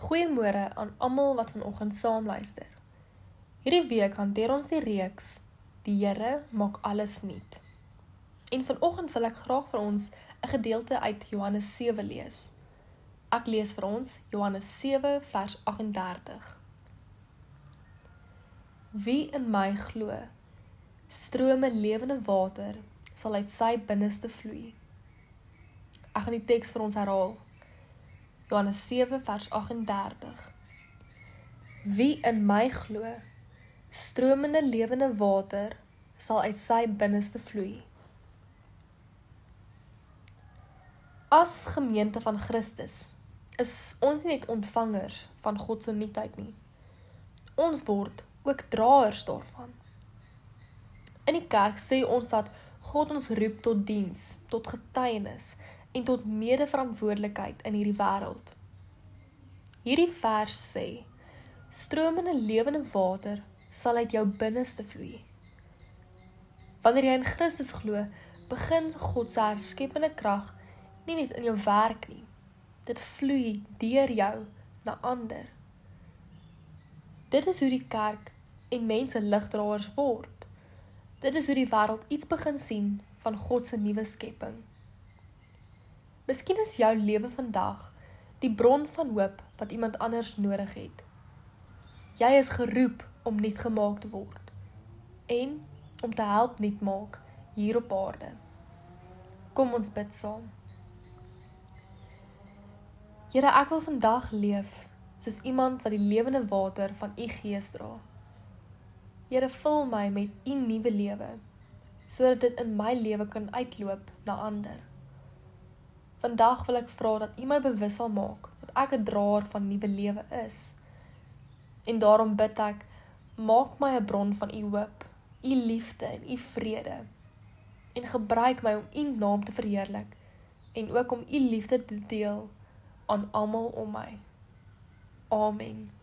Goeiemôre aan almal wat vanoggend saam luister. Hierdie week hanteer ons die reeks Die Here maak alles nuut. En vanoggend wil ek graag vir ons 'n gedeelte uit Johannes 7 lees. Ek lees vir ons Johannes 7 vers 38. Wie in my glo, strome lewende water sal uit sy binneste vloei. Ek gaan die teks vir ons herhaal. Johannes 7 vers 38. Wie in my glo, stromende lewende water sal uit sy binneste vloei. As gemeente van Christus is ons nie net ontvangers van God se nuutheid nie. Ons word ook draers daarvan. In die kerk sê ons dat God ons roep tot diens, tot getuienis en tot medeverantwoordelikheid in hierdie wêreld. Hierdie vers sê, stromende lewende water sal uit jou binneste vloei. Wanneer jy in Christus glo, begin God se herskepende krag nie net in jou werk nie. Dit vloei deur jou na ander. Dit is hoe die kerk en mense ligdraers word. Dit is hoe die wêreld iets begin sien van God se nuwe skepping. Miskien is jou lewe vandag die bron van hoop wat iemand anders nodig het. Jy is geroep om nuut gemaak te word en om te help nuut maak hier op aarde. Kom ons bid saam. Here, ek wil vandag leef soos iemand wat die lewende water van u gees dra. Here, vul my met u nuwe lewe, sodat dit in my lewe kan uitloop na ander. Vandag wil ek vra dat u my bewus sal maak dat ek 'n draer van nuwe lewe is. En daarom bid ek, maak my 'n bron van u hoop, u liefde en u vrede. En gebruik my om u naam te verheerlik en ook om u liefde te deel aan almal om my. Amen.